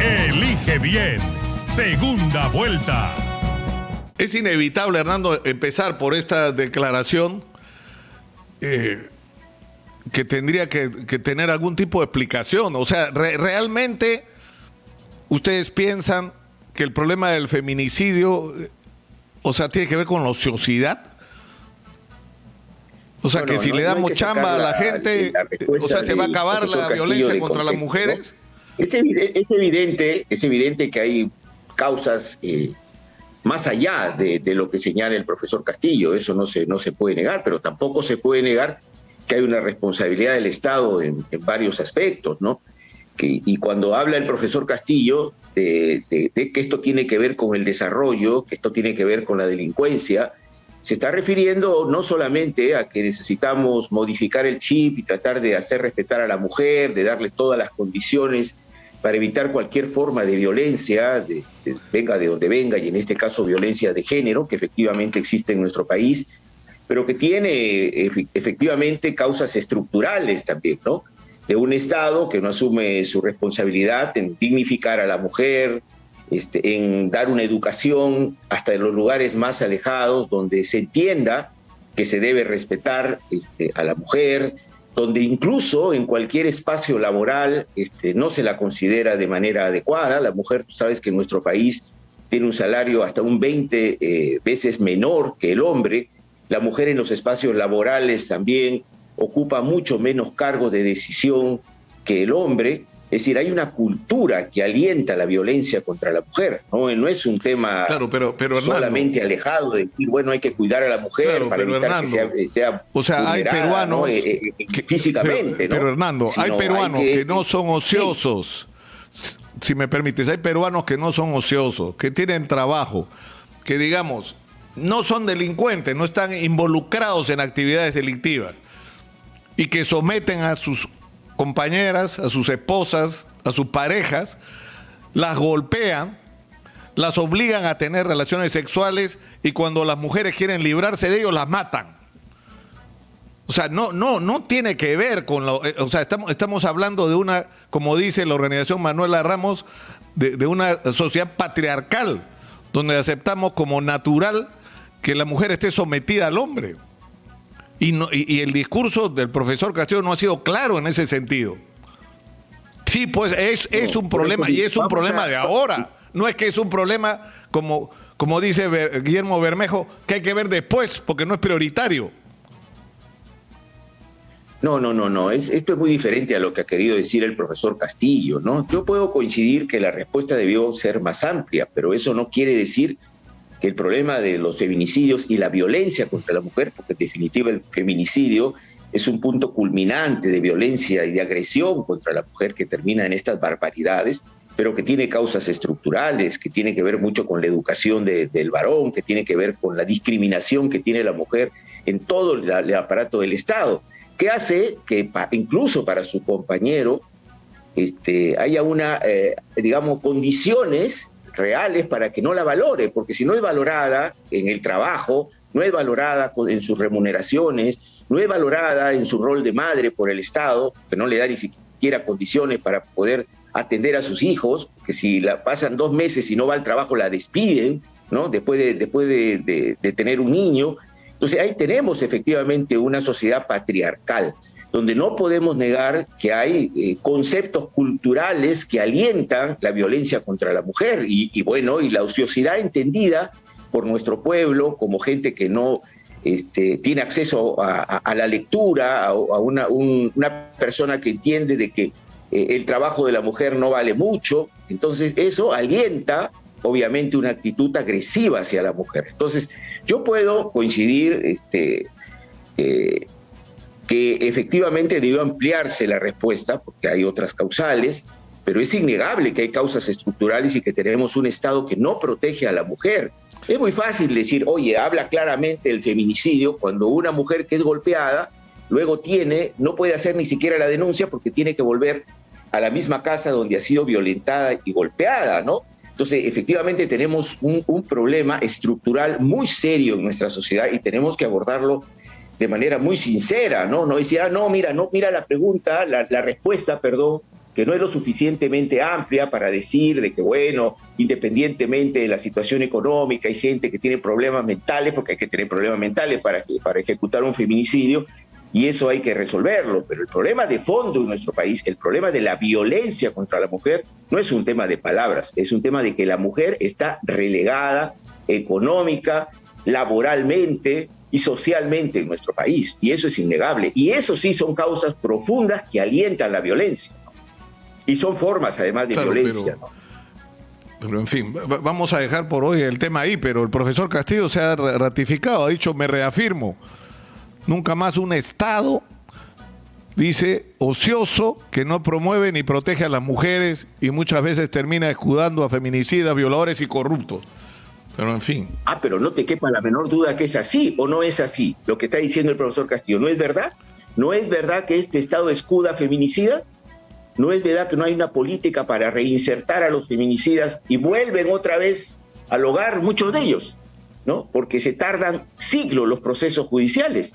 Elige bien. Segunda vuelta. Es inevitable, Hernando, empezar por esta declaración que tendría que tener algún tipo de explicación. O sea, ¿realmente ustedes piensan que el problema del feminicidio, o sea, tiene que ver con la ociosidad? O sea, bueno, que si no, le damos chamba a la gente, o sea, se va a acabar la violencia contra las mujeres. ¿No? Es evidente que hay causas más allá de lo que señala el profesor Castillo. Eso no se puede negar, pero tampoco se puede negar que hay una responsabilidad del Estado en varios aspectos, ¿no? Y cuando habla el profesor Castillo de que esto tiene que ver con el desarrollo, que esto tiene que ver con la delincuencia, se está refiriendo no solamente a que necesitamos modificar el chip y tratar de hacer respetar a la mujer, de darle todas las condiciones para evitar cualquier forma de violencia, venga de donde venga, y en este caso violencia de género, que efectivamente existe en nuestro país, pero que tiene efectivamente causas estructurales también, ¿no? De un Estado que no asume su responsabilidad en dignificar a la mujer, en dar una educación hasta en los lugares más alejados, donde se entienda que se debe respetar a la mujer, donde incluso en cualquier espacio laboral no se la considera de manera adecuada. La mujer, tú sabes que en nuestro país tiene un salario hasta un 20 veces menor que el hombre. La mujer en los espacios laborales también ocupa mucho menos cargos de decisión que el hombre. Es decir, hay una cultura que alienta la violencia contra la mujer. No es un tema pero solamente alejado de decir, bueno, hay que cuidar a la mujer para evitar Hernando, que sea o sea, hay peruanos ¿no? Físicamente. Pero Hernando, hay peruanos que no son ociosos. Sí. Si me permites, hay peruanos que no son ociosos, que tienen trabajo, que digamos, no son delincuentes, no están involucrados en actividades delictivas y que someten a sus compañeras, a sus esposas, a sus parejas, las golpean, las obligan a tener relaciones sexuales y cuando las mujeres quieren librarse de ellos, las matan. O sea, no tiene que ver con lo... O sea, estamos hablando de una, como dice la organización Manuela Ramos, de una sociedad patriarcal, donde aceptamos como natural que la mujer esté sometida al hombre. Y el discurso del profesor Castillo no ha sido claro en ese sentido. Sí, pues es un problema, y es un problema de ahora. No es que es un problema, como dice Guillermo Bermejo, que hay que ver después, porque no es prioritario. No. Esto es muy diferente a lo que ha querido decir el profesor Castillo, ¿no? Yo puedo coincidir que la respuesta debió ser más amplia, pero eso no quiere decir que el problema de los feminicidios y la violencia contra la mujer, porque en definitiva el feminicidio es un punto culminante de violencia y de agresión contra la mujer que termina en estas barbaridades, pero que tiene causas estructurales, que tiene que ver mucho con la educación del varón, que tiene que ver con la discriminación que tiene la mujer en todo el aparato del Estado, que hace que incluso para su compañero haya condiciones reales para que no la valore, porque si no es valorada en el trabajo, no es valorada en sus remuneraciones, no es valorada en su rol de madre por el Estado, que no le da ni siquiera condiciones para poder atender a sus hijos, que si la pasan 2 meses y no va al trabajo la despiden, ¿no? Después de tener un niño. Entonces ahí tenemos efectivamente una sociedad patriarcal, donde no podemos negar que hay conceptos culturales que alientan la violencia contra la mujer y la ociosidad entendida por nuestro pueblo como gente que no tiene acceso a la lectura, a una persona que entiende de que el trabajo de la mujer no vale mucho. Entonces eso alienta obviamente una actitud agresiva hacia la mujer. Entonces yo puedo coincidir que efectivamente debió ampliarse la respuesta, porque hay otras causales, pero es innegable que hay causas estructurales y que tenemos un Estado que no protege a la mujer. Es muy fácil decir, oye, habla claramente del feminicidio, cuando una mujer que es golpeada, luego no puede hacer ni siquiera la denuncia porque tiene que volver a la misma casa donde ha sido violentada y golpeada, ¿no? Entonces, efectivamente tenemos un problema estructural muy serio en nuestra sociedad y tenemos que abordarlo de manera muy sincera, ¿no? No decir, mira la pregunta, la respuesta, perdón, que no es lo suficientemente amplia para decir de que, bueno, independientemente de la situación económica, hay gente que tiene problemas mentales, porque hay que tener problemas mentales para ejecutar un feminicidio, y eso hay que resolverlo. Pero el problema de fondo en nuestro país, el problema de la violencia contra la mujer, no es un tema de palabras, es un tema de que la mujer está relegada económica, laboralmente y socialmente en nuestro país, y eso es innegable. Y eso sí son causas profundas que alientan la violencia, ¿no? Y son formas además de violencia, ¿no? Pero en fin, vamos a dejar por hoy el tema ahí, pero el profesor Castillo se ha ratificado, ha dicho, me reafirmo, nunca más un Estado, dice, ocioso, que no promueve ni protege a las mujeres y muchas veces termina escudando a feminicidas, violadores y corruptos. Pero en fin. Pero no te quepa la menor duda que es así o no es así lo que está diciendo el profesor Castillo. ¿No es verdad? ¿No es verdad que este Estado escuda feminicidas? ¿No es verdad que no hay una política para reinsertar a los feminicidas y vuelven otra vez al hogar muchos de ellos, ¿no? Porque se tardan siglos los procesos judiciales,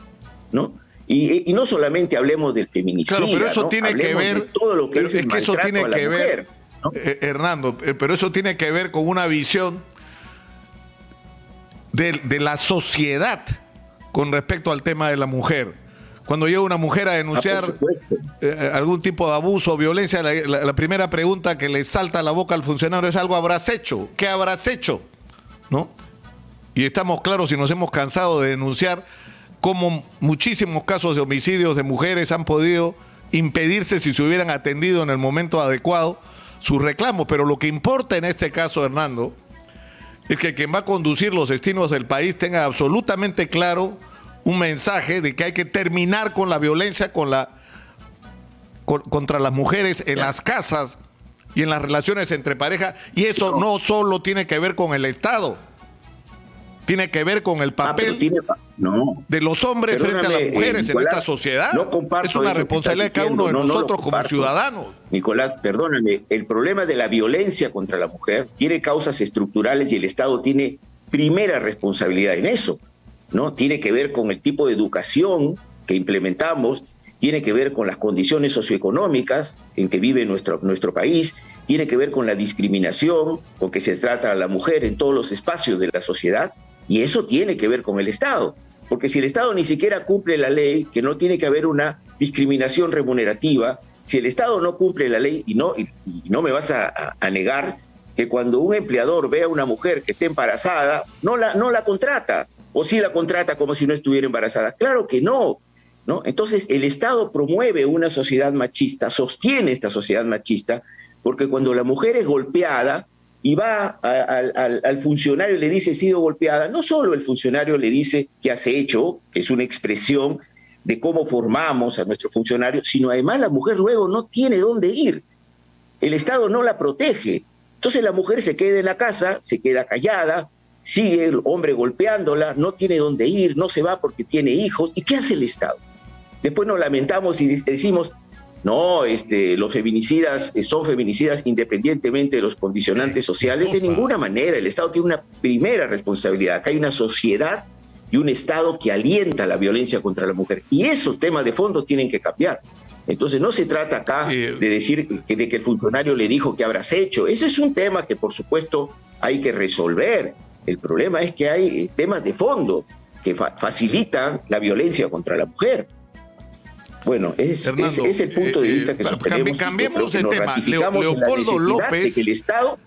¿no? Y no solamente hablemos del feminicidio, claro, pero eso ¿no? tiene Hablemos que ver, de todo lo que es el que eso maltrato tiene a la que mujer, ver, ¿no? Hernando, pero eso tiene que ver con una visión de la sociedad con respecto al tema de la mujer. Cuando llega una mujer a denunciar algún tipo de abuso o violencia, la primera pregunta que le salta a la boca al funcionario es: ¿algo habrás hecho? ¿Qué habrás hecho? ¿No? Y estamos claros y nos hemos cansado de denunciar cómo muchísimos casos de homicidios de mujeres han podido impedirse si se hubieran atendido en el momento adecuado sus reclamos. Pero lo que importa en este caso, Hernando, es que quien va a conducir los destinos del país tenga absolutamente claro un mensaje de que hay que terminar con la violencia contra las mujeres en las casas y en las relaciones entre pareja. Y eso no solo tiene que ver con el Estado, tiene que ver con el papel de los hombres frente a las mujeres, Nicolás, en esta sociedad. No comparto, es una responsabilidad de cada uno de nosotros como ciudadanos. Nicolás, perdóname, el problema de la violencia contra la mujer tiene causas estructurales y el Estado tiene primera responsabilidad en eso, ¿no? Tiene que ver con el tipo de educación que implementamos, tiene que ver con las condiciones socioeconómicas en que vive nuestro país, tiene que ver con la discriminación con que se trata a la mujer en todos los espacios de la sociedad, y eso tiene que ver con el Estado, porque si el Estado ni siquiera cumple la ley, que no tiene que haber una discriminación remunerativa, si el Estado no cumple la ley, y no me vas a negar que cuando un empleador ve a una mujer que esté embarazada, no la contrata, o sí la contrata como si no estuviera embarazada. Claro que no, ¿no? Entonces el Estado promueve una sociedad machista, sostiene esta sociedad machista, porque cuando la mujer es golpeada y va al funcionario y le dice he sido golpeada, no solo el funcionario le dice qué has hecho, que es una expresión de cómo formamos a nuestro funcionario, sino además la mujer luego no tiene dónde ir. El Estado no la protege. Entonces la mujer se queda en la casa, se queda callada, sigue el hombre golpeándola, no tiene dónde ir, no se va porque tiene hijos. ¿Y qué hace el Estado? Después nos lamentamos y decimos, no, los feminicidas son feminicidas independientemente de los condicionantes sociales. De ninguna manera, el Estado tiene una primera responsabilidad. Acá hay una sociedad y un Estado que alienta la violencia contra la mujer. Y esos temas de fondo tienen que cambiar. Entonces no se trata acá de decir de que el funcionario le dijo que habrás hecho. Ese es un tema que por supuesto hay que resolver. El problema es que hay temas de fondo que facilitan la violencia contra la mujer. Bueno, es el punto de vista que sostenemos. Cambiemos de tema. Leopoldo López, de que el Estado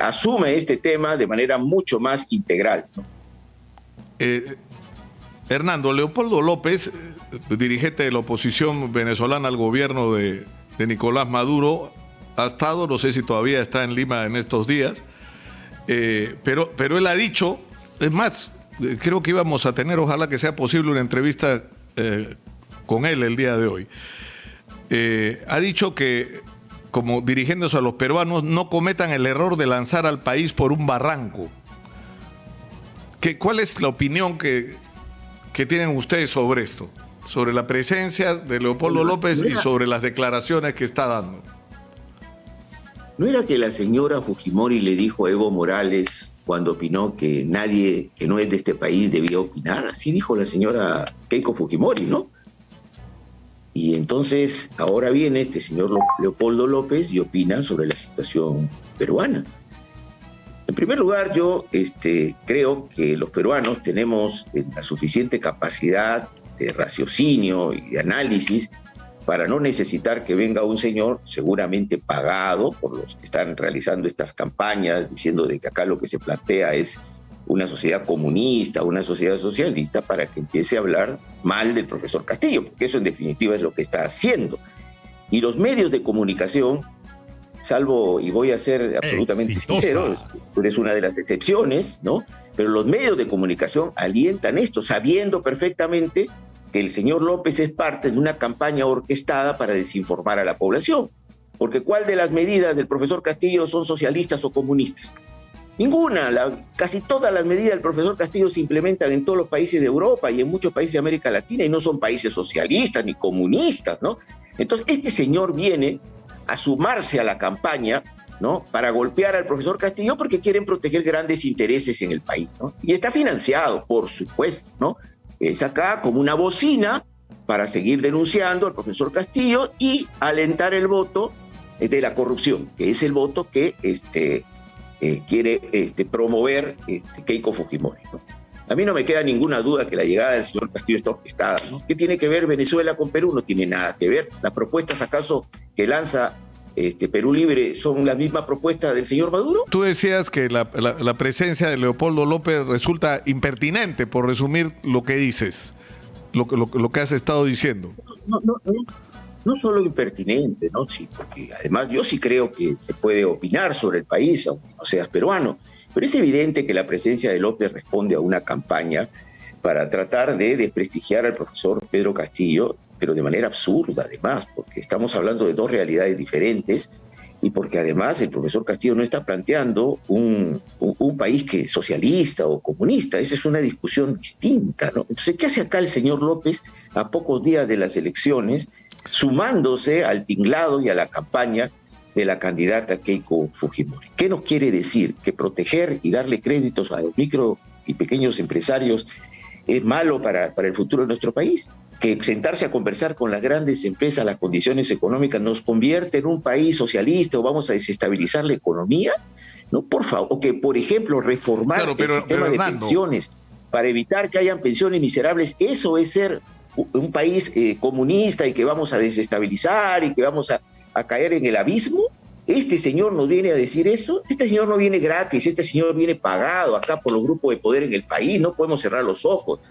asume este tema de manera mucho más integral, ¿no? Hernando, Leopoldo López, dirigente de la oposición venezolana al gobierno de Nicolás Maduro, ha estado, no sé si todavía está en Lima en estos días, pero él ha dicho, es más, creo que íbamos a tener, ojalá que sea posible, una entrevista con él el día de hoy. Ha dicho que, como dirigiéndose a los peruanos, no cometan el error de lanzar al país por un barranco. ¿Cuál es la opinión que tienen ustedes sobre esto? Sobre la presencia de Leopoldo López y sobre las declaraciones que está dando. ¿No era que la señora Fujimori le dijo a Evo Morales cuando opinó que nadie que no es de este país debía opinar? Así dijo la señora Keiko Fujimori, ¿no? Y entonces ahora viene este señor Leopoldo López y opina sobre la situación peruana. En primer lugar, yo creo que los peruanos tenemos la suficiente capacidad de raciocinio y de análisis para no necesitar que venga un señor seguramente pagado por los que están realizando estas campañas, diciendo de que acá lo que se plantea es una sociedad comunista, una sociedad socialista, para que empiece a hablar mal del profesor Castillo, porque eso en definitiva es lo que está haciendo. Y los medios de comunicación, salvo, y voy a ser absolutamente sincero, es una de las excepciones, ¿no? Pero los medios de comunicación alientan esto, sabiendo perfectamente que el señor López es parte de una campaña orquestada para desinformar a la población. Porque ¿cuál de las medidas del profesor Castillo son socialistas o comunistas? Ninguna. Casi todas las medidas del profesor Castillo se implementan en todos los países de Europa y en muchos países de América Latina y no son países socialistas ni comunistas, ¿no? Entonces, este señor viene a sumarse a la campaña, ¿no?, para golpear al profesor Castillo porque quieren proteger grandes intereses en el país, ¿no? Y está financiado, por supuesto, ¿no? Es acá como una bocina para seguir denunciando al profesor Castillo y alentar el voto de la corrupción, que es el voto que quiere promover Keiko Fujimori, ¿no? A mí no me queda ninguna duda que la llegada del señor Castillo está orquestada, ¿no? ¿Qué tiene que ver Venezuela con Perú? No tiene nada que ver. ¿Las propuestas acaso que lanza Perú Libre son la misma propuesta del señor Maduro? Tú decías que la presencia de Leopoldo López resulta impertinente, por resumir lo que dices, lo que has estado diciendo. No solo impertinente, ¿no? Sí, porque además yo sí creo que se puede opinar sobre el país, aunque no seas peruano, pero es evidente que la presencia de López responde a una campaña para tratar de desprestigiar al profesor Pedro Castillo, pero de manera absurda además, porque estamos hablando de dos realidades diferentes y porque además el profesor Castillo no está planteando un país que socialista o comunista. Esa es una discusión distinta, ¿no? Entonces, ¿qué hace acá el señor López a pocos días de las elecciones, sumándose al tinglado y a la campaña de la candidata Keiko Fujimori? ¿Qué nos quiere decir? ¿Que proteger y darle créditos a los micro y pequeños empresarios es malo para el futuro de nuestro país? ¿Que sentarse a conversar con las grandes empresas las condiciones económicas nos convierte en un país socialista o vamos a desestabilizar la economía? No, por favor. O que, por ejemplo, reformar el sistema de pensiones para evitar que hayan pensiones miserables, eso es ser un país comunista y que vamos a desestabilizar y que vamos a caer en el abismo. Este señor nos viene a decir eso. Este señor no viene gratis, este señor viene pagado acá por los grupos de poder en el país. No podemos cerrar los ojos,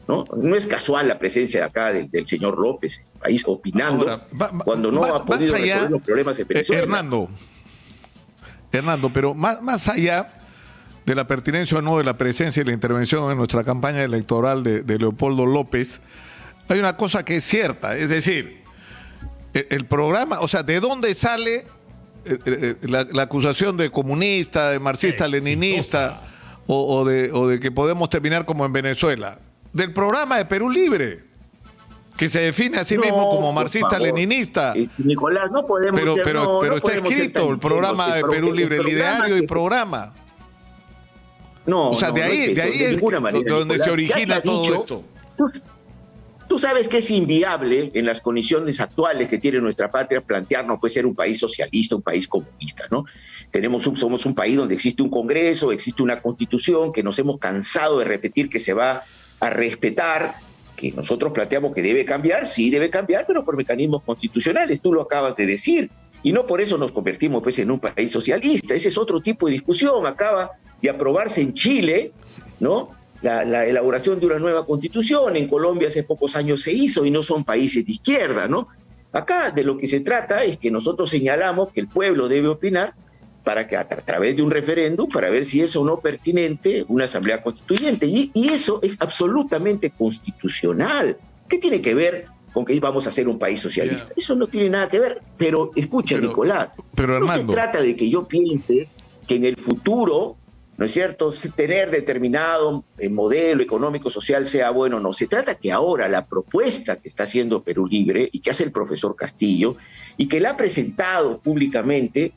¿no? No es casual la presencia de acá del señor López en el país opinando. Ahora, cuando no ha podido resolver los problemas de Venezuela. Hernando, pero más allá de la pertinencia o no de la presencia y la intervención en nuestra campaña electoral de Leopoldo López, hay una cosa que es cierta, es decir, el programa, o sea, ¿de dónde sale la acusación de comunista, de marxista-leninista o de que podemos terminar como en Venezuela? Del programa de Perú Libre, que se define a sí mismo como marxista-leninista. Nicolás, no podemos... Pero está escrito el programa de Perú Libre, el ideario y programa. No, o sea, de ahí es donde se origina todo esto. Tú sabes que es inviable en las condiciones actuales que tiene nuestra patria plantearnos pues ser un país socialista, un país comunista, ¿no? Somos un país donde existe un Congreso, existe una Constitución que nos hemos cansado de repetir que se va a respetar, que nosotros planteamos que debe cambiar, sí debe cambiar, pero por mecanismos constitucionales, tú lo acabas de decir, y no por eso nos convertimos pues en un país socialista. Ese es otro tipo de discusión. Acaba de aprobarse en Chile, ¿no?, la elaboración de una nueva constitución. En Colombia hace pocos años se hizo y no son países de izquierda, ¿no? Acá de lo que se trata es que nosotros señalamos que el pueblo debe opinar para que a través de un referéndum, para ver si es o no pertinente una asamblea constituyente. Y eso es absolutamente constitucional. ¿Qué tiene que ver con que vamos a ser un país socialista? Eso no tiene nada que ver. Pero escucha, Nicolás, no se trata de que yo piense que en el futuro, ¿no es cierto?, tener determinado modelo económico social sea bueno o no. Se trata que ahora la propuesta que está haciendo Perú Libre y que hace el profesor Castillo y que la ha presentado públicamente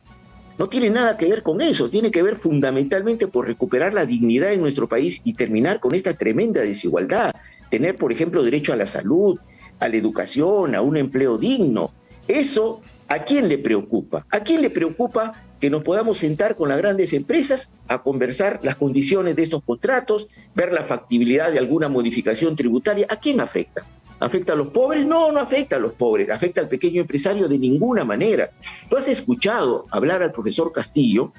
no tiene nada que ver con eso. Tiene que ver fundamentalmente por recuperar la dignidad en nuestro país y terminar con esta tremenda desigualdad. Tener, por ejemplo, derecho a la salud, a la educación, a un empleo digno. Eso, ¿a quién le preocupa? ¿A quién le preocupa que nos podamos sentar con las grandes empresas a conversar las condiciones de estos contratos, ver la factibilidad de alguna modificación tributaria? ¿A quién afecta? ¿Afecta a los pobres? No, no afecta a los pobres. ¿Afecta al pequeño empresario? De ninguna manera. Tú has escuchado hablar al profesor Castillo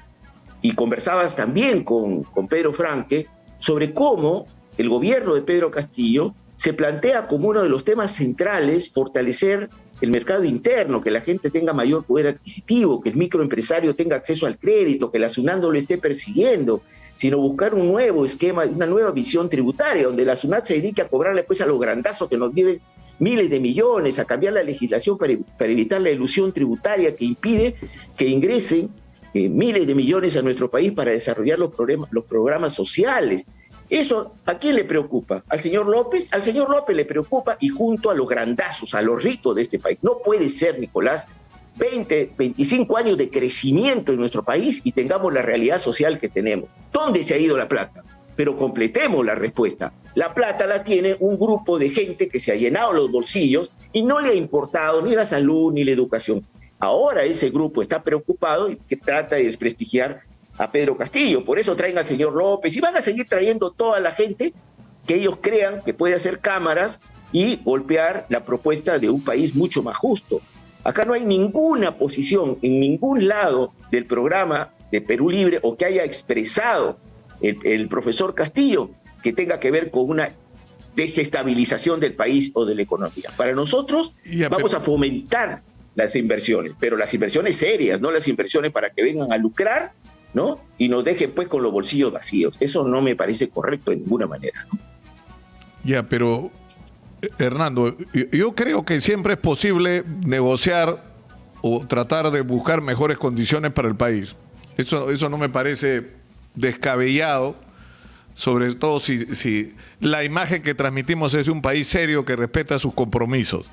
y conversabas también con Pedro Franque sobre cómo el gobierno de Pedro Castillo se plantea como uno de los temas centrales fortalecer el mercado interno, que la gente tenga mayor poder adquisitivo, que el microempresario tenga acceso al crédito, que la SUNAT no lo esté persiguiendo, sino buscar un nuevo esquema, una nueva visión tributaria, donde la SUNAT se dedique a cobrarle pues a los grandazos que nos deben miles de millones, a cambiar la legislación para evitar la elusión tributaria que impide que ingresen miles de millones a nuestro país para desarrollar los programas sociales. ¿Eso a quién le preocupa? ¿Al señor López? Al señor López le preocupa, y junto a los grandazos, a los ricos de este país. No puede ser, Nicolás, 20, 25 años de crecimiento en nuestro país y tengamos la realidad social que tenemos. ¿Dónde se ha ido la plata? Pero completemos la respuesta. La plata la tiene un grupo de gente que se ha llenado los bolsillos y no le ha importado ni la salud ni la educación. Ahora ese grupo está preocupado y que trata de desprestigiar a Pedro Castillo. Por eso traen al señor López y van a seguir trayendo toda la gente que ellos crean que puede hacer cámaras y golpear la propuesta de un país mucho más justo. Acá no hay ninguna posición en ningún lado del programa de Perú Libre o que haya expresado el profesor Castillo que tenga que ver con una desestabilización del país o de la economía. Para nosotros vamos a fomentar las inversiones, pero las inversiones serias, no las inversiones para que vengan a lucrar, ¿no? Y nos dejen pues con los bolsillos vacíos. Eso no me parece correcto de ninguna manera, ¿no? Ya, pero Hernando, yo creo que siempre es posible negociar o tratar de buscar mejores condiciones para el país. Eso no me parece descabellado, sobre todo si la imagen que transmitimos es de un país serio que respeta sus compromisos.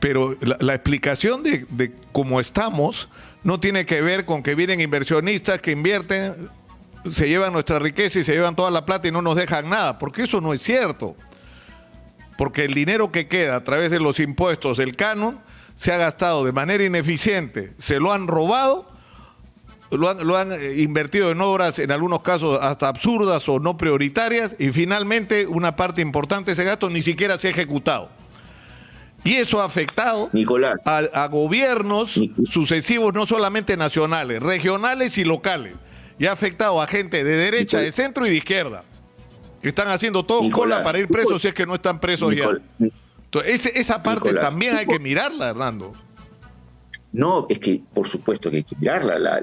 Pero la explicación de cómo estamos no tiene que ver con que vienen inversionistas que invierten, se llevan nuestra riqueza y se llevan toda la plata y no nos dejan nada, porque eso no es cierto. Porque el dinero que queda a través de los impuestos del canon se ha gastado de manera ineficiente, se lo han robado, lo han invertido en obras, en algunos casos hasta absurdas o no prioritarias, y finalmente una parte importante de ese gasto ni siquiera se ha ejecutado. Y eso ha afectado, Nicolás, a gobiernos sucesivos, no solamente nacionales, regionales y locales. Y ha afectado a gente de derecha, Nicolás, de centro y de izquierda, que están haciendo todo cola para ir presos si es que no están presos ya. Entonces, esa parte Nicolás, también hay que mirarla, Hernando. No, es que por supuesto que hay que mirarla,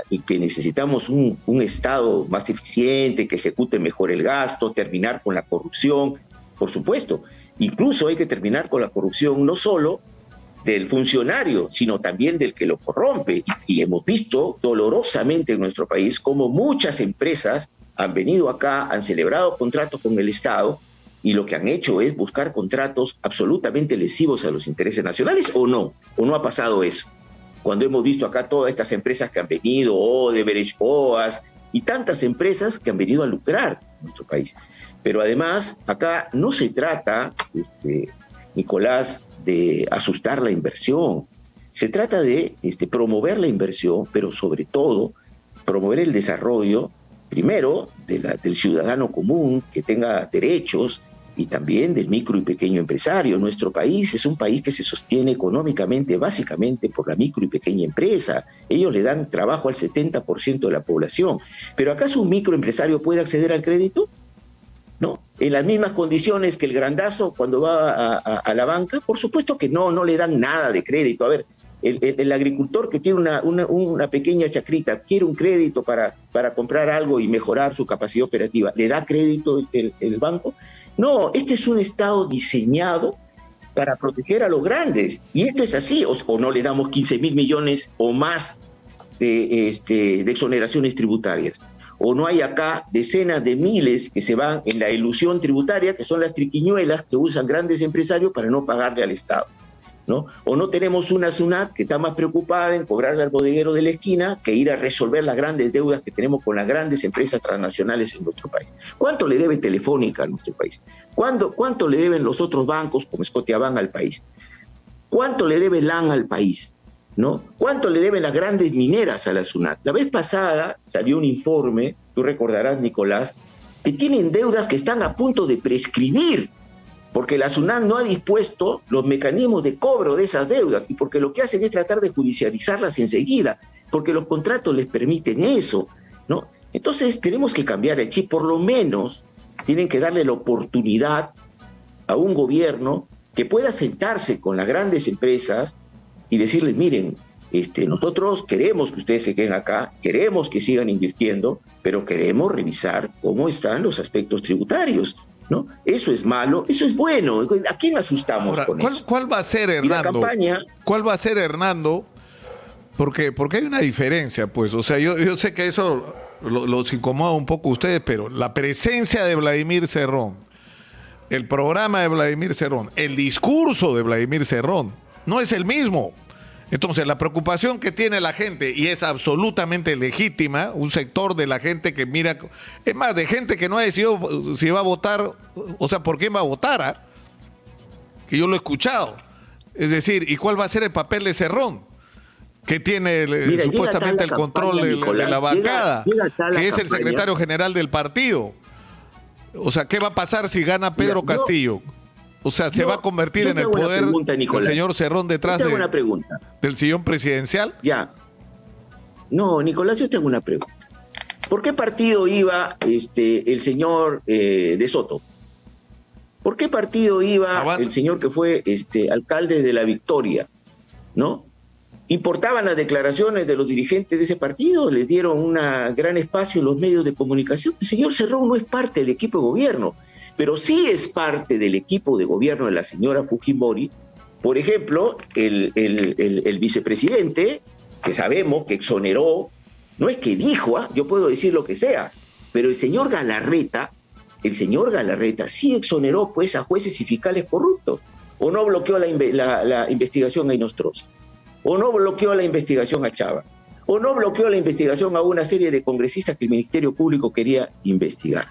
y que necesitamos un Estado más eficiente, que ejecute mejor el gasto, terminar con la corrupción, por supuesto. Incluso hay que terminar con la corrupción no solo del funcionario, sino también del que lo corrompe. Y hemos visto dolorosamente en nuestro país cómo muchas empresas han venido acá, han celebrado contratos con el Estado y lo que han hecho es buscar contratos absolutamente lesivos a los intereses nacionales, ¿o no ha pasado eso? Cuando hemos visto acá todas estas empresas que han venido, Odebrecht, OAS y tantas empresas que han venido a lucrar en nuestro país. Pero además, acá no se trata, Nicolás, de asustar la inversión. Se trata de promover la inversión, pero sobre todo promover el desarrollo, primero, del ciudadano común, que tenga derechos, y también del micro y pequeño empresario. Nuestro país es un país que se sostiene económicamente, básicamente por la micro y pequeña empresa. Ellos le dan trabajo al 70% de la población. ¿Pero acaso un microempresario puede acceder al crédito? ¿No? En las mismas condiciones que el grandazo cuando va a la banca, por supuesto que no le dan nada de crédito. A ver, el agricultor que tiene una pequeña chacrita, quiere un crédito para comprar algo y mejorar su capacidad operativa, ¿le da crédito el banco? No, este es un Estado diseñado para proteger a los grandes, y esto es así, o no le damos 15.000 millones o más de exoneraciones tributarias. O no hay acá decenas de miles que se van en la elusión tributaria, que son las triquiñuelas que usan grandes empresarios para no pagarle al Estado, ¿no? O no tenemos una SUNAT que está más preocupada en cobrarle al bodeguero de la esquina que ir a resolver las grandes deudas que tenemos con las grandes empresas transnacionales en nuestro país. ¿Cuánto le debe Telefónica a nuestro país? ¿Cuánto le deben los otros bancos como Scotiabank al país? ¿Cuánto le debe LAN al país? ¿No? ¿Cuánto le deben las grandes mineras a la SUNAT? La vez pasada salió un informe, tú recordarás, Nicolás, que tienen deudas que están a punto de prescribir, porque la SUNAT no ha dispuesto los mecanismos de cobro de esas deudas, y porque lo que hacen es tratar de judicializarlas enseguida, porque los contratos les permiten eso, ¿no? Entonces tenemos que cambiar el chip, por lo menos tienen que darle la oportunidad a un gobierno que pueda sentarse con las grandes empresas y decirles, miren, nosotros queremos que ustedes se queden acá, queremos que sigan invirtiendo, pero queremos revisar cómo están los aspectos tributarios, ¿no? Eso es malo, eso es bueno. ¿A quién asustamos con eso? ¿Cuál va a ser, Hernando? Y la campaña... ¿Cuál va a ser, Hernando? Porque hay una diferencia, pues. O sea, yo sé que eso los incomoda un poco a ustedes, pero la presencia de Vladimir Cerrón, el programa de Vladimir Cerrón, el discurso de Vladimir Cerrón, no es el mismo. Entonces, la preocupación que tiene la gente, y es absolutamente legítima, un sector de la gente que mira, es más, de gente que no ha decidido si va a votar, o sea, por quién va a votar, que yo lo he escuchado. Es decir, ¿y cuál va a ser el papel de Cerrón? Que tiene supuestamente el control de la bancada, que es el secretario general del partido. O sea, ¿qué va a pasar si gana Pedro Castillo? O sea, ¿se va a convertir en el poder del señor Cerrón detrás del sillón presidencial? Ya. No, Nicolás, yo tengo una pregunta. ¿Por qué partido iba el señor de Soto? ¿Por qué partido iba el señor que fue alcalde de La Victoria? ¿No? ¿Importaban las declaraciones de los dirigentes de ese partido? ¿Les dieron un gran espacio en los medios de comunicación? El señor Cerrón no es parte del equipo de gobierno, pero sí es parte del equipo de gobierno de la señora Fujimori. Por ejemplo, el vicepresidente, que sabemos que exoneró, no es que dijo, yo puedo decir lo que sea, pero el señor Galarreta sí exoneró pues a jueces y fiscales corruptos, o no bloqueó la investigación a Inostroza, o no bloqueó la investigación a Chava, o no bloqueó la investigación a una serie de congresistas que el Ministerio Público quería investigar,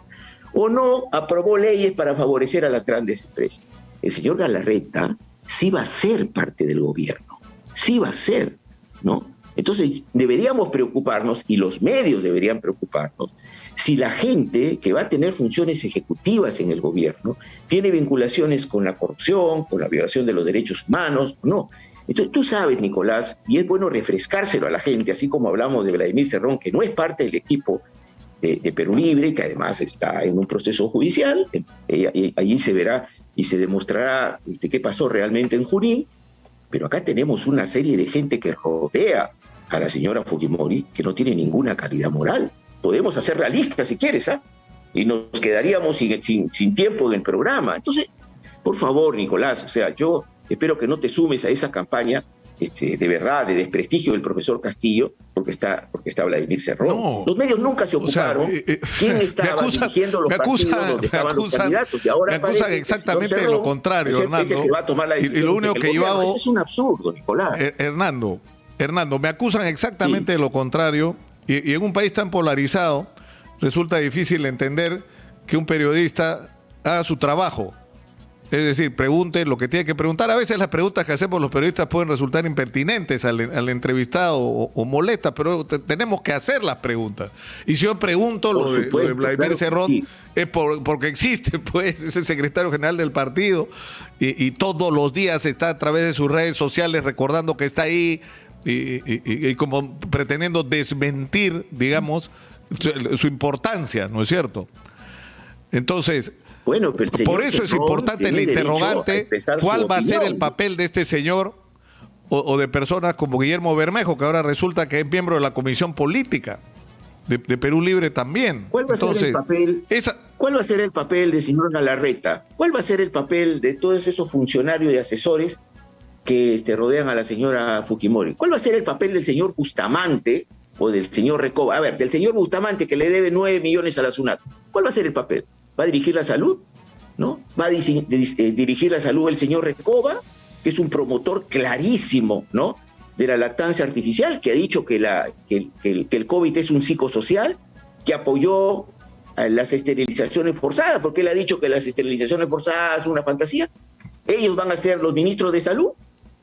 o no aprobó leyes para favorecer a las grandes empresas. El señor Galarreta sí va a ser parte del gobierno, sí va a ser, ¿no? Entonces deberíamos preocuparnos, y los medios deberían preocuparnos, si la gente que va a tener funciones ejecutivas en el gobierno tiene vinculaciones con la corrupción, con la violación de los derechos humanos, no. Entonces tú sabes, Nicolás, y es bueno refrescárselo a la gente, así como hablamos de Vladimir Cerrón, que no es parte del equipo de Perú Libre, que además está en un proceso judicial, allí se verá y se demostrará qué pasó realmente en Junín, pero acá tenemos una serie de gente que rodea a la señora Fujimori que no tiene ninguna calidad moral. Podemos hacer realistas si quieres, y nos quedaríamos sin tiempo en el programa. Entonces, por favor, Nicolás, o sea, yo espero que no te sumes a esa campaña de verdad, de desprestigio del profesor Castillo, porque está Vladimir Cerrón. No, los medios nunca se ocuparon. O sea, ¿quién estaba dirigiendo los partidos donde estaban los candidatos? Y ahora me acusan exactamente de lo contrario, Hernando. Y lo único que yo hago... Eso es un absurdo, Nicolás. Hernando, me acusan exactamente de lo contrario, y en un país tan polarizado resulta difícil entender que un periodista haga su trabajo. Es decir, pregunte lo que tiene que preguntar. A veces las preguntas que hacemos los periodistas pueden resultar impertinentes al entrevistado o molestas, pero tenemos que hacer las preguntas. Y si yo pregunto lo de Vladimir Cerrón, sí, es porque existe, pues, es el secretario general del partido y todos los días está a través de sus redes sociales recordando que está ahí y como pretendiendo desmentir, digamos, su importancia, ¿no es cierto? Entonces... Bueno, pero por eso es importante el interrogante, ¿cuál va a ser el papel de este señor o de personas como Guillermo Bermejo, que ahora resulta que es miembro de la Comisión Política de Perú Libre también? ¿Cuál va a ser el papel? ¿Cuál va a ser el papel del señor Galarreta? ¿Cuál va a ser el papel de todos esos funcionarios y asesores que rodean a la señora Fujimori? ¿Cuál va a ser el papel del señor Bustamante o del señor Recoba? A ver, del señor Bustamante, que le debe 9 millones a la SUNAT. ¿Cuál va a ser el papel? ¿Va a dirigir la salud? ¿No? ¿Va a dirigir la salud el señor Recoba? que es un promotor clarísimo, ¿no?, de la lactancia artificial, que ha dicho que el COVID es un psicosocial, que apoyó a las esterilizaciones forzadas, porque él ha dicho que las esterilizaciones forzadas son una fantasía. Ellos van a ser los ministros de salud.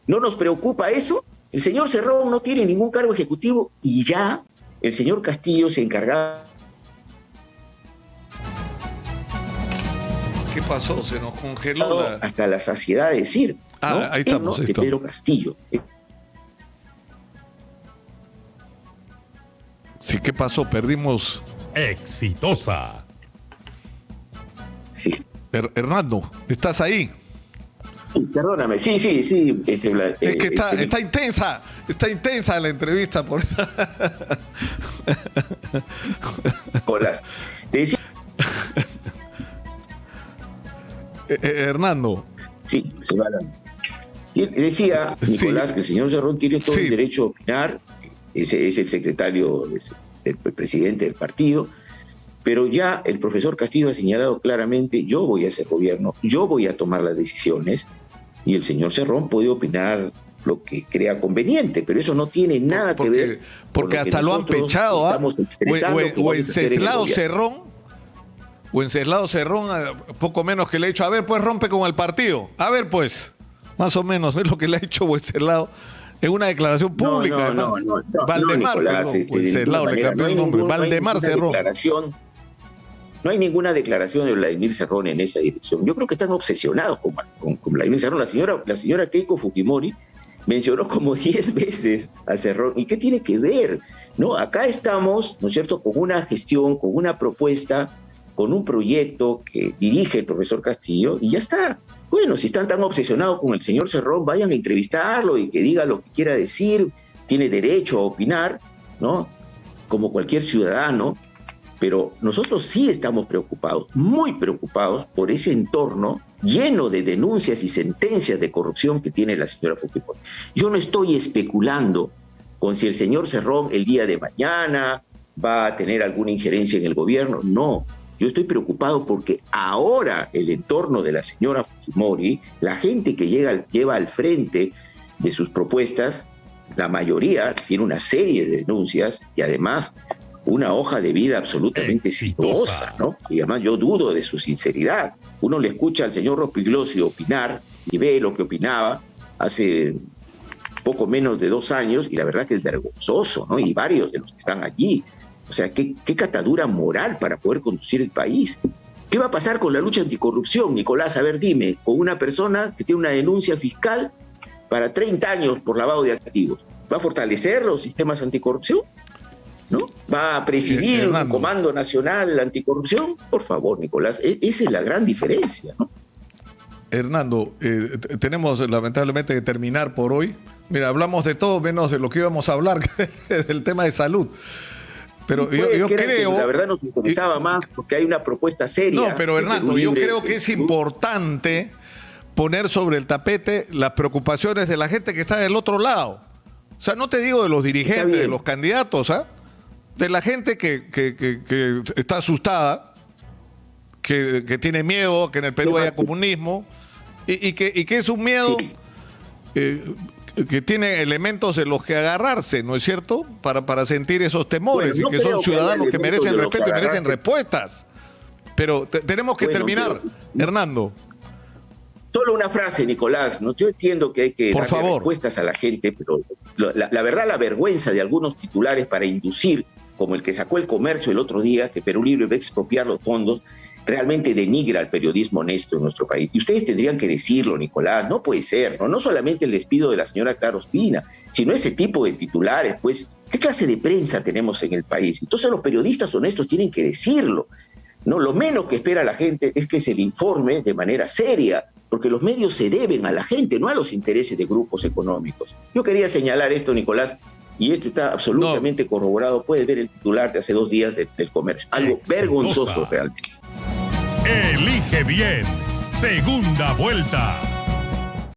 ¿No nos preocupa eso? El señor Cerrón no tiene ningún cargo ejecutivo y ya el señor Castillo se encargaba. ¿Qué pasó? Se nos congeló hasta la saciedad de decir, ¿no? Ahí estamos, de Pedro Castillo. Sí, ¿qué pasó? Perdimos. Exitosa. Sí. Hernando, ¿estás ahí? Perdóname, sí. Es que está intensa la entrevista por eso. Nicolás, te decía... Hernando. Sí, y decía Nicolás, sí, que el señor Cerrón tiene todo el derecho a opinar, es el secretario, el presidente del partido, pero ya el profesor Castillo ha señalado claramente: yo voy a hacer gobierno, yo voy a tomar las decisiones, y el señor Cerrón puede opinar lo que crea conveniente, pero eso no tiene nada que ver porque con hasta lo han pechado, o Wenceslao Cerrón, poco menos que le ha dicho: a ver, pues rompe con el partido, a ver, pues, más o menos es lo que le ha hecho Wenceslao en una declaración pública. No, Valdemar, Nicolás, Wenceslao le cambió el nombre, Valdemar Cerrón. No hay ninguna declaración de Vladimir Cerrón en esa dirección. Yo creo que están obsesionados con Vladimir Cerrón. La señora Keiko Fujimori mencionó como 10 veces a Cerrón. ¿Y qué tiene que ver? ¿No? Acá estamos, ¿no es cierto?, con una gestión, con una propuesta, con un proyecto que dirige el profesor Castillo, y ya está. Bueno, si están tan obsesionados con el señor Cerrón, vayan a entrevistarlo y que diga lo que quiera decir. Tiene derecho a opinar, ¿no?, como cualquier ciudadano. Pero nosotros sí estamos preocupados, muy preocupados, por ese entorno lleno de denuncias y sentencias de corrupción que tiene la señora Fujimori. Yo no estoy especulando con si el señor Cerrón el día de mañana va a tener alguna injerencia en el gobierno. No, yo estoy preocupado porque ahora el entorno de la señora Fujimori, la gente que lleva al frente de sus propuestas, la mayoría tiene una serie de denuncias y además una hoja de vida absolutamente sinuosa, ¿no? Y además yo dudo de su sinceridad. Uno le escucha al señor Rospigliosi opinar y ve lo que opinaba hace poco menos de 2 años y la verdad que es vergonzoso, ¿no? Y varios de los que están allí. O sea, qué catadura moral para poder conducir el país. ¿Qué va a pasar con la lucha anticorrupción, Nicolás? A ver, dime, con una persona que tiene una denuncia fiscal para 30 años por lavado de activos, ¿va a fortalecer los sistemas anticorrupción? ¿No? ¿Va a presidir un comando nacional anticorrupción? Por favor, Nicolás, esa es la gran diferencia, ¿no? Hernando, tenemos lamentablemente que terminar por hoy. Mira, hablamos de todo menos de lo que íbamos a hablar, del tema de salud. Pero yo creo... La verdad nos interesaba más porque hay una propuesta seria. No, pero Hernando, yo creo que es importante poner sobre el tapete las preocupaciones de la gente que está del otro lado. O sea, no te digo de los dirigentes, de los candidatos, ¿ah? De la gente que está asustada, que tiene miedo, que en el Perú haya comunismo, y que es un miedo que tiene elementos de los que agarrarse, ¿no es cierto? Para sentir esos temores, y que son ciudadanos que merecen respeto y merecen respuestas. Pero tenemos que terminar, Hernando. Solo una frase, Nicolás, ¿no? Yo entiendo que hay que dar respuestas a la gente, pero la verdad, la vergüenza de algunos titulares para inducir, como el que sacó El Comercio el otro día, que Perú Libre va a expropiar los fondos, realmente denigra al periodismo honesto en nuestro país. Y ustedes tendrían que decirlo, Nicolás, no puede ser, ¿no? No solamente el despido de la señora Clara Ospina, sino ese tipo de titulares, pues, ¿qué clase de prensa tenemos en el país? Entonces los periodistas honestos tienen que decirlo, ¿no? Lo menos que espera la gente es que se le informe de manera seria, porque los medios se deben a la gente, no a los intereses de grupos económicos. Yo quería señalar esto, Nicolás, y esto está absolutamente corroborado. Puedes ver el titular de hace 2 días del Comercio. Algo vergonzoso realmente. Elige bien. Segunda vuelta.